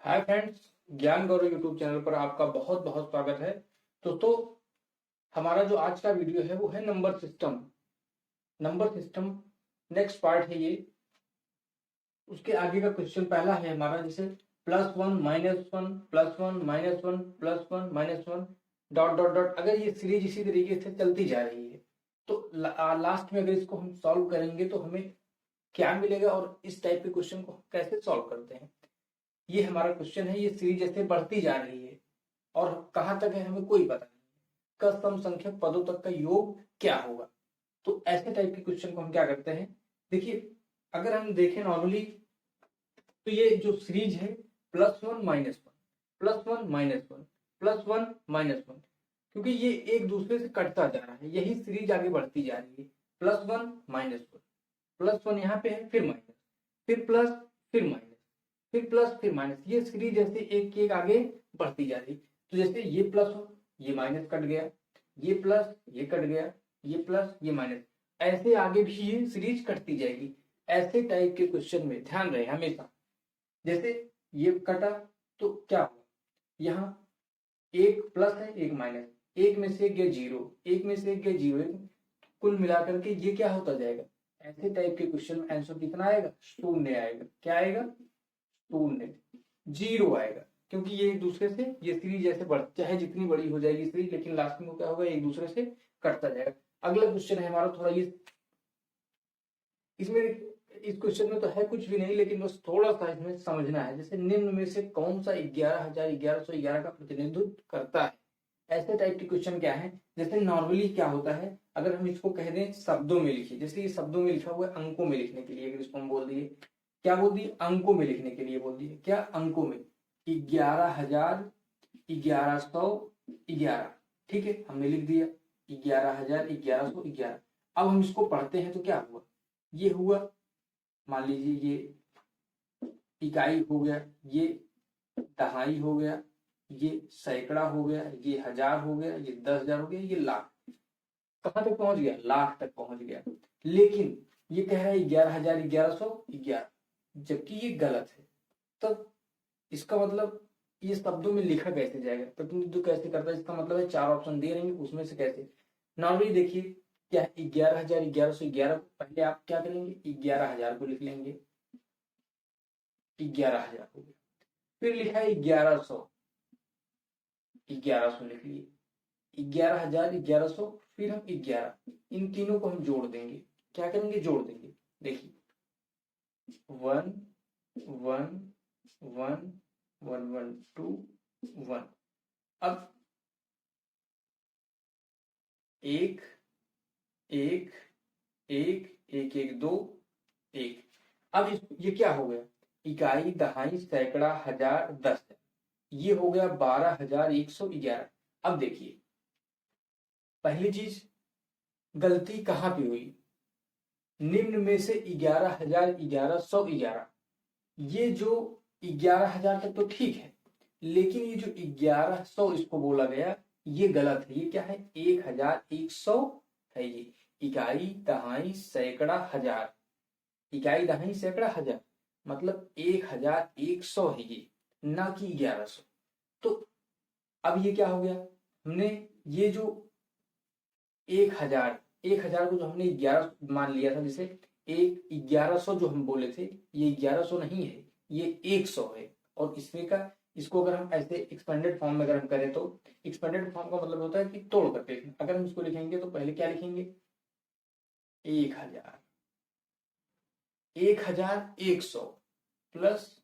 Hi friends, ज्ञान गौरव YouTube channel पर आपका बहुत बहुत स्वागत है। दोस्तों, हमारा जो आज का वीडियो है वो है number system. Number system next part है ये। उसके आगे का क्वेश्चन पहला है हमारा, जैसे +1 -1 +1 -1 +1 -1 डॉट डॉट डॉट। अगर ये सीरीज इसी तरीके से चलती जा रही है तो लास्ट में अगर इसको हम सॉल्व करेंगे तो हमें क्या मिलेगा और इस टाइप के क्वेश्चन को कैसे सॉल्व करते हैं, ये हमारा क्वेश्चन है। ये सीरीज जैसे बढ़ती जा रही है और कहां तक है हमें कोई पता नहीं, का सम संख्यक पदों तक का योग क्या होगा। तो ऐसे टाइप के क्वेश्चन को हम क्या करते हैं, देखिए अगर हम देखें नॉर्मली तो ये जो सीरीज है +1 -1 +1 -1 +1 -1, क्योंकि ये एक दूसरे से कटता जा रहा है, यही सीरीज आगे बढ़ती जा रही है। +1 -1 +1 यहाँ पे है, फिर माइनस, फिर प्लस, फिर माइनस, फिर प्लस, फिर माइनस। ये सीरीज जैसे एक एक आगे बढ़ती जा रही। तो जैसे ये प्लस हो, ये माइनस कट गया, ये प्लस, ये कट गया, ये प्लस, ये माइनस, ऐसे आगे भी ये सीरीज कटती जाएगी। ऐसे टाइप के क्वेश्चन में ध्यान रहे हमेशा, जैसे ये कटा तो क्या हुआ, यहाँ एक प्लस है एक माइनस, एक में से गया जीरो, एक में से गया जीरो, कुल मिलाकर के ये क्या होता जाएगा। ऐसे टाइप के क्वेश्चन में आंसर कितना आएगा, शून्य आएगा। क्या आएगा, शून्य, जीरो आएगा, क्योंकि ये एक दूसरे से ये सीरीज जैसे बढ़, चाहे जितनी बड़ी हो जाएगी सीरीज, लेकिन लास्ट में क्या होगा, एक दूसरे से कटता जाएगा। अगला क्वेश्चन है हमारा, थोड़ा ये इसमें इस क्वेश्चन में तो है कुछ भी नहीं, लेकिन बस थोड़ा सा इसमें समझना है। जैसे निम्न में से कौन सा 11,1111 का प्रतिनिधित्व करता है। ऐसे टाइप के क्वेश्चन क्या है, जैसे नॉर्मली क्या होता है, अगर हम इसको कह दें शब्दों में लिखिए, जैसे ये शब्दों में लिखा हुआ है, अंकों में लिखने के लिए अगर इसको हम बोल दिए, क्या बोल दिए, अंकों में लिखने के लिए बोल दिए, क्या अंकों में 11,1111, ठीक है, हमने लिख दिया 11,1111। अब हम इसको पढ़ते हैं तो क्या हुआ, ये हुआ, मान लीजिए ये इकाई हो गया, ये दहाई हो गया, ये सैकड़ा हो गया, ये हजार हो गया, ये 10,000 हो गया, ये लाख। कहां तक पहुंच गया, लाख तक पहुंच गया। लेकिन ये कह रहा है 11,1111, जबकि ये गलत है। तब इसका मतलब ये शब्दों में लिखा कैसे जाएगा, प्रतिनिधित्व कैसे करता है, इसका मतलब है चार ऑप्शन दे रहेंगे, उसमें से कैसे। नॉर्मली देखिए क्या, 11,1111 पहले आप क्या करेंगे, 11,000 को लिख लेंगे, 11,000 हो गया। फिर लिखा है 1100, 1100 लिख लिए, 11,000 1100, फिर हम 11, इन तीनों को हम जोड़ देंगे। क्या करेंगे, जोड़ देंगे। देखिए 1 1 1 1 1 2 1। अब एक एक एक एक एक दो एक। अब ये क्या हो गया, इकाई दहाई सैकड़ा हजार 10,000, ये हो गया 12,111। अब देखिए पहली चीज, गलती कहां पे हुई, निम्न में से 11,1111, ये जो 11,000 तक तो ठीक है, लेकिन ये जो 1100 इसको बोला गया ये गलत है। ये क्या है, 1,100 है। ये इकाई दहाई सैकड़ा हजार, इकाई दहाई सैकड़ा हजार मतलब 1,100 है ये, ना कि 1100। तो अब ये क्या हो गया, हमने ये जो 1,000 को जो हमने 11 मान लिया था, जैसे 1100 जो हम बोले थे, ये 1100 नहीं है, ये 100 है। और इसमें का इसको अगर हम ऐसे एक्सपेंडेड फॉर्म में अगर हम करें तो एक्सपेंडेड फॉर्म का मतलब होता है कि तोड़ करके, अगर हम इसको लिखेंगे तो पहले क्या लिखेंगे, 1,000 1,100 प्लस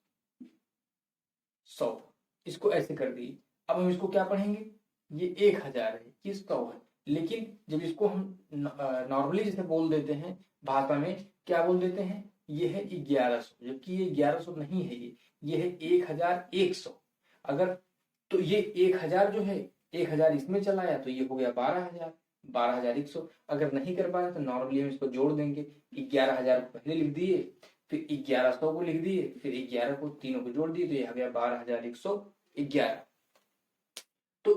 100, इसको ऐसे कर दिए। अब हम इसको क्या पढ़ेंगे, ये 1,000 है, ये 100 है। लेकिन जब इसको हम नॉर्मली जैसे बोल देते हैं भाषा में, क्या बोल देते हैं, ये है 1,100, जबकि ये 1,100 नहीं है, ये है 1,100। अगर तो ये 1,000 जो है, 1,000 इसमें चला आया तो ये हो गया 12,000, 12,100। अगर नहीं कर पाए तो नॉर्मली हम इसको जोड़ देंगे, 11,000 को पहले लिख दिए, फिर 1,100 को लिख दिए, फिर 11 को, तीनों को जोड़ दिए, तो ये आ गया 12,111। तो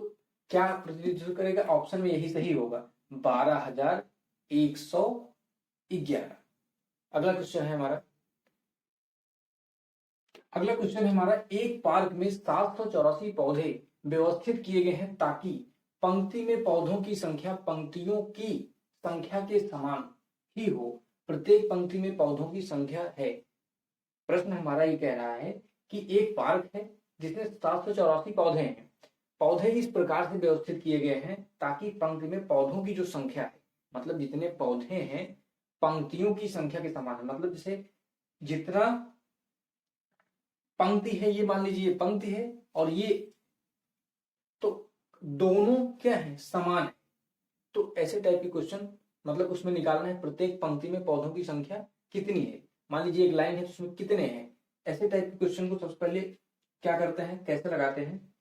क्या प्रतिनिधित्व करेगा, ऑप्शन में यही सही होगा, 12,111। अगला क्वेश्चन है हमारा, अगला क्वेश्चन है हमारा, एक पार्क में 784 पौधे व्यवस्थित किए गए हैं ताकि पंक्ति में पौधों की संख्या पंक्तियों की संख्या के समान ही हो। प्रत्येक पंक्ति में पौधों की संख्या है। प्रश्न हमारा ये कह रहा है कि एक पार्क है जिसमें 784 पौधे हैं। पौधे इस प्रकार से व्यवस्थित किए गए हैं ताकि पंक्ति में पौधों की जो संख्या है, मतलब जितने पौधे हैं पंक्तियों की संख्या के समान है। मतलब जैसे जितना पंक्ति है, ये मान लीजिए ये पंक्ति है और ये, तो दोनों क्या है, समान है। तो ऐसे टाइप के क्वेश्चन मतलब उसमें निकालना है प्रत्येक पंक्ति में पौधों की संख्या कितनी है। मान लीजिए एक लाइन है तो उसमें कितने हैं। ऐसे टाइप के क्वेश्चन को सबसे पहले क्या करते हैं, कैसे लगाते हैं।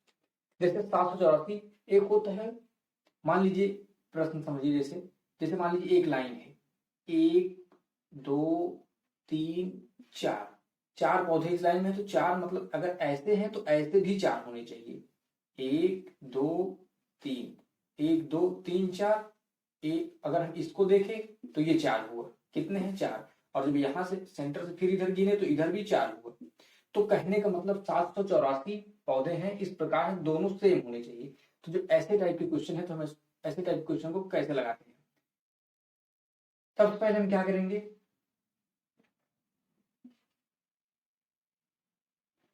जैसे 784 एक होता है, मान लीजिए प्रश्न समझिए, जैसे जैसे मान लीजिए एक लाइन है, 1 2 3 4, 4 पौधे इस लाइन में, तो 4 मतलब अगर ऐसे हैं तो ऐसे भी 4 होने चाहिए। 1 2 3, 1 2 3 4, एक अगर हम इसको देखें तो ये 4 हुआ। कितने हैं, 4। और जब यहां से सेंटर से फिर इधर गिने तो इधर भी 4 हुआ। तो कहने का मतलब 784 पौधे हैं, इस प्रकार दोनों सेम होने चाहिए। तो जो ऐसे टाइप के क्वेश्चन है तो हम ऐसे टाइप के क्वेश्चन को कैसे लगाते हैं। सबसे पहले हम क्या करेंगे,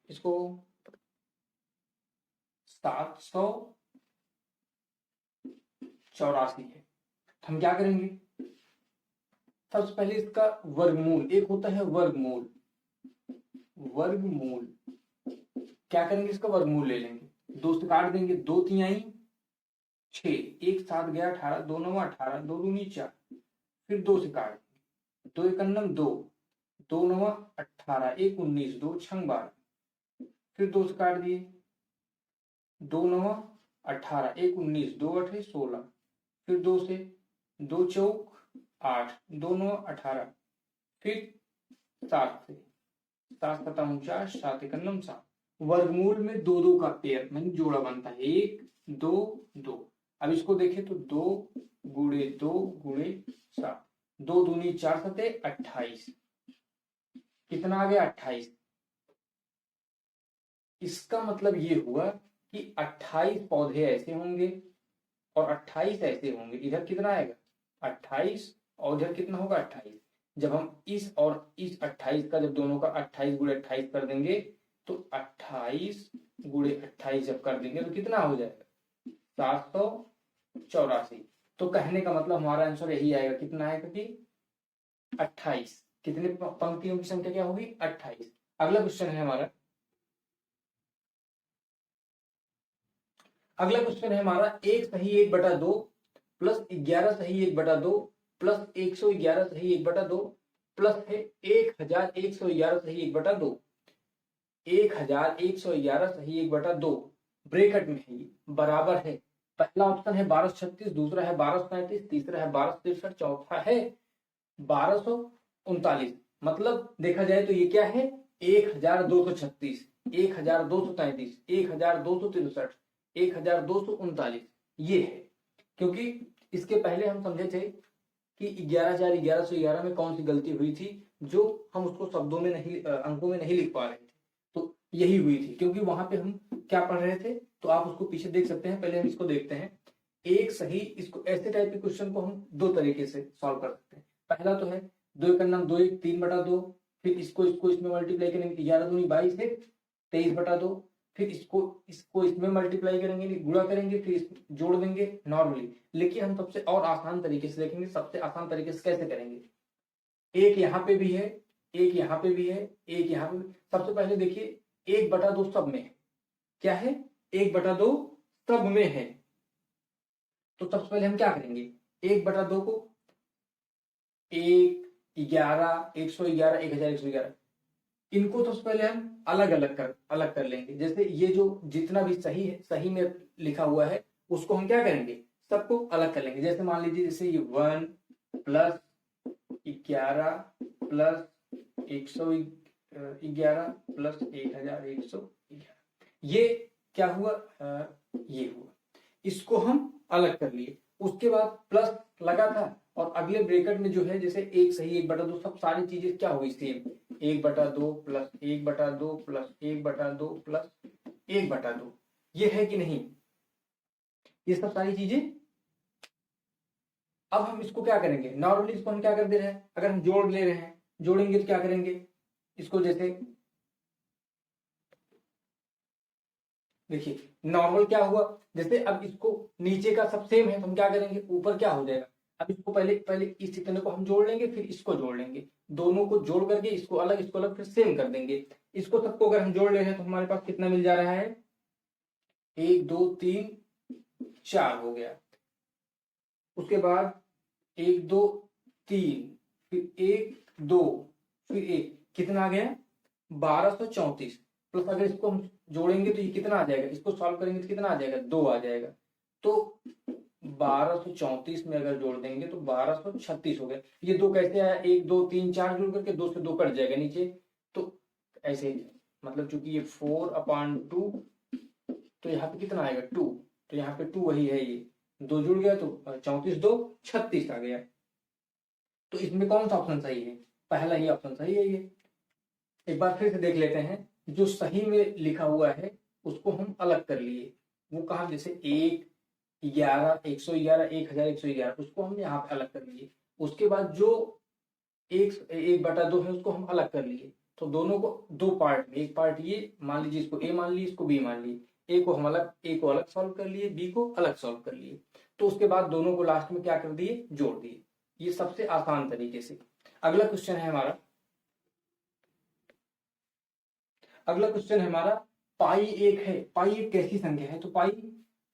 इसको 784 है, हम क्या करेंगे, सबसे पहले इसका वर्गमूल, एक होता है वर्गमूल, वर्गमूल क्या करेंगे, इसका वर्गमूल ले लेंगे, 2 से काट देंगे, 2 तिहाई 6, 1 7 गया 18, 2 9 18, 2 दूनी 4, फिर 2 से काट देंगे, 2 1 2, 2 9 18, 1 19, 2 6 12, फिर 2 से काट दिए, 2 9 18, 1 19, 2 8 16, फिर 2 से, 2 चौक 8, 2 9 18, फिर 7 से, 7 7 49, 7 1 7। वर्गमूल में 2 2 का पेयर मैंने जोड़ा बनता है, 1 2 2। अब इसको देखें तो 2 गुणे 2 गुणे 7, 2 दूनी 4 7 28, कितना आ गया 28। इसका मतलब ये हुआ कि 28 पौधे ऐसे होंगे और 28 ऐसे होंगे। इधर कितना आएगा 28 और इधर कितना होगा 28। जब हम इस और इस 28 का, जब दोनों का 28 गुणे 28 कर देंगे तो 28 गुणे 28 जब कर देंगे तो कितना हो जाएगा 784। तो कहने का मतलब हमारा आंसर यही आएगा, कितना आएगा कि 28। कितने पंक्तियों की संख्या क्या होगी 28। अगला क्वेश्चन है हमारा, अगला क्वेश्चन है हमारा, 1 सही 1/2 प्लस 11 सही 1/2 प्लस 111 सही 1/2 प्लस है 1111 सही 1/2, 1111 सही 1/2 ब्रैकेट में है, बराबर है। पहला ऑप्शन है 1236, दूसरा है 1235, तीसरा है 1263, चौथा है 1239। मतलब देखा जाए तो ये क्या है 1236, 1233, 1263, 1239 ये है। क्योंकि इसके पहले हम समझे थे कि 11,1111 में कौन सी गलती हुई थी जो हम उसको शब्दों में नहीं, अंकों में नहीं लिख पा रहे थे, तो यही हुई थी। क्योंकि वहां पे हम क्या पढ़ रहे थे तो आप उसको पीछे देख सकते हैं। पहले हम इसको देखते हैं, एक सही, इसको ऐसे टाइप के क्वेश्चन को हम 2 तरीके से सॉल्व कर सकते हैं। पहला तो है 2 1 2 1 3/2, फिर इसको इसमें मल्टीप्लाई करेंगे, 11 दूनी 22 है 23/2, फिर इसको इसमें मल्टीप्लाई करेंगे, गुणा करेंगे, फिर जोड़ देंगे नॉर्मली। लेकिन हम सबसे और आसान तरीके से देखेंगे। सबसे आसान तरीके से कैसे करेंगे, एक यहाँ पे भी है, एक यहाँ पे भी है, एक यहाँ पे भी। सबसे पहले देखिए 1/2 सब में है, क्या है 1/2 सब में है। तो सबसे पहले हम क्या करेंगे, 1/2 को 1 11 111 1111 इनको तो पहले हम अलग कर लेंगे। जैसे ये जो जितना भी सही है, सही में लिखा हुआ है उसको हम क्या करेंगे, सबको अलग कर लेंगे। जैसे मान लीजिए जैसे ये 1 प्लस 11 प्लस 111 प्लस 1111, ये क्या हुआ, ये हुआ। इसको हम अलग कर लिए। उसके बाद प्लस लगा था और अगले ब्रैकेट में जो है जैसे 1 सही 1/2 सब सारी चीजें क्या हुई सेम, 1/2 प्लस 1/2 प्लस 1/2 प्लस 1/2, ये है कि नहीं, ये सब सारी चीजें। अब हम इसको क्या करेंगे, नॉर्मली इसको हम क्या कर दे रहे हैं, अगर हम जोड़ ले रहे हैं, जोड़ेंगे तो क्या करेंगे इसको, जैसे देखिए नॉर्मल क्या हुआ, जैसे अब इसको नीचे का सब सेम है तो हम क्या करेंगे, ऊपर क्या हो जाएगा, अब इसको पहले पहले इस इतने को हम जोड़ लेंगे, फिर इसको जोड़ लेंगे, दोनों को जोड़ करके इसको अलग फिर सेम कर देंगे। इसको सबको अगर हम जोड़ ले रहे हैं तो हमारे पास कितना मिल जा रहा है, 1 2 3 4 हो गया। उसके बाद 1 2 3 फिर 1 2 फिर 1, कितना आ गया 1234 प्लस, अगर इसको हम जोड़ेंगे तो ये कितना आ जाएगा, इसको सॉल्व करेंगे तो कितना आ जाएगा 2 आ जाएगा। तो 1234 में अगर जोड़ देंगे तो 1236 हो गया। ये 2 कैसे आया, 1 2 3 4 जोड़ करके 2 से 2 कट जाएगा नीचे, तो ऐसे मतलब चूंकि ये 4/2 तो यहाँ पे कितना आएगा 2, तो यहाँ पे 2 वही है, ये 2 जुड़ गया तो 34 2 36 आ गया। तो इसमें कौन सा ऑप्शन सही है, पहला ही ऑप्शन सही है ये। एक बार फिर से देख लेते हैं, जो सही में लिखा हुआ है उसको हम अलग कर लिए, वो कहा जैसे 1 11 111 1111 उसको हम यहाँ पे अलग कर लिए। उसके बाद जो 1/2 है उसको हम अलग कर लिए, तो दोनों को दो पार्ट में, एक पार्ट ये मान लीजिए, इसको ए मान लीजिए, इसको बी मान लिए, ए को हम अलग, ए को अलग सॉल्व कर लिए, बी को अलग सॉल्व कर लिए। तो उसके बाद दोनों को लास्ट में क्या कर दिए, जोड़ दिए। ये सबसे आसान तरीके से। अगला क्वेश्चन है हमारा, अगला क्वेश्चन है हमारा, पाई एक है, पाई एक कैसी संख्या है, तो पाई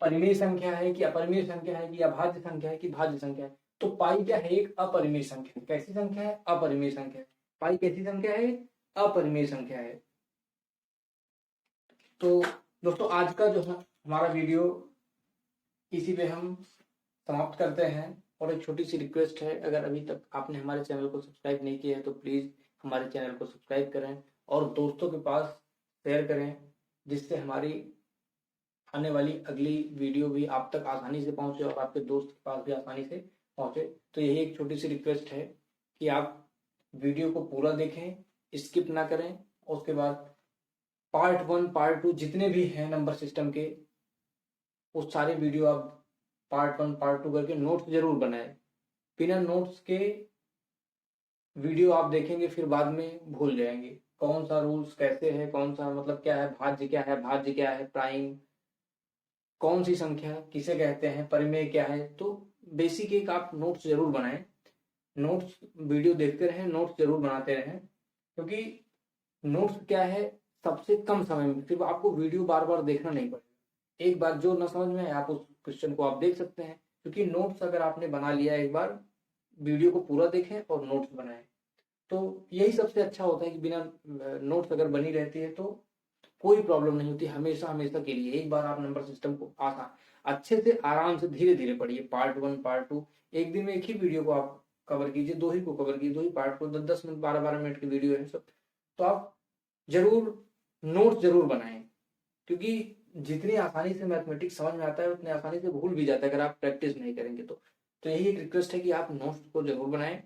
परिमेय संख्या है कि अपरिमेय संख्या है कि अभाज्य संख्या है कि भाज्य संख्या है, तो पाई क्या है, एक अपरिमेय संख्या है। कैसी संख्या है, अपरिमेय संख्या है। पाई कैसी संख्या है, अपरिमेय संख्या है। तो दोस्तों आज का जो हमारा वीडियो इसी पे हम समाप्त करते हैं। और एक छोटी सी रिक्वेस्ट है, अगर अभी तक आपने हमारे चैनल को सब्सक्राइब नहीं किया है तो प्लीज हमारे चैनल को सब्सक्राइब करें और दोस्तों के पास शेयर करें, जिससे हमारी आने वाली अगली वीडियो भी आप तक आसानी से पहुंचे और आपके दोस्त के पास भी आसानी से पहुंचे। तो यही एक छोटी सी रिक्वेस्ट है कि आप वीडियो को पूरा देखें, स्किप ना करें। उसके बाद पार्ट 1 पार्ट 2 जितने भी हैं नंबर सिस्टम के, वो सारे वीडियो आप पार्ट 1 पार्ट 2 करके नोट्स जरूर बनाएं। बिना नोट्स के वीडियो आप देखेंगे फिर बाद में भूल जाएंगे कौन सा रूल्स कैसे है, कौन सा मतलब क्या है, भाज्य क्या है, भाज्य क्या है, प्राइम कौन सी संख्या किसे कहते हैं, परिमेय क्या है। तो बेसिक एक आप नोट्स जरूर बनाएं, नोट्स वीडियो देखते रहें, नोट्स जरूर बनाते रहें, क्योंकि नोट्स क्या है, सबसे कम समय में फिर आपको वीडियो बार बार देखना नहीं पड़ेगा। एक बार जो न समझ में आए आप उस क्वेश्चन को आप देख सकते हैं, क्योंकि नोट्स अगर आपने बना लिया एक बार, वीडियो को पूरा देखें और नोट्स बनाएं, तो यही सबसे अच्छा होता है कि बिना नोट्स अगर बनी रहती है तो कोई प्रॉब्लम नहीं होती, हमेशा हमेशा के लिए। एक बार आप नंबर सिस्टम को आसान अच्छे से आराम से धीरे धीरे पढ़िए, पार्ट 1 पार्ट 2 एक दिन में एक ही वीडियो को आप कवर कीजिए, 2 ही को कवर कीजिए, 2 ही पार्ट को, 10-10 मिनट 12-12 मिनट की वीडियो है सब। तो आप जरूर नोट्स जरूर बनाएं, क्योंकि जितनी आसानी से मैथमेटिक्स समझ में आता है उतनी आसानी से भूल भी जाता है अगर आप प्रैक्टिस नहीं करेंगे तो यही एक रिक्वेस्ट है कि आप नोट्स को जरूर बनाएं,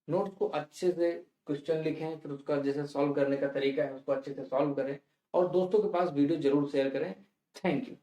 नोट्स को अच्छे से क्वेश्चन लिखें, फिर उसका जैसे सॉल्व करने का तरीका है उसको अच्छे से सॉल्व करें और दोस्तों के पास वीडियो जरूर शेयर करें। Thank you.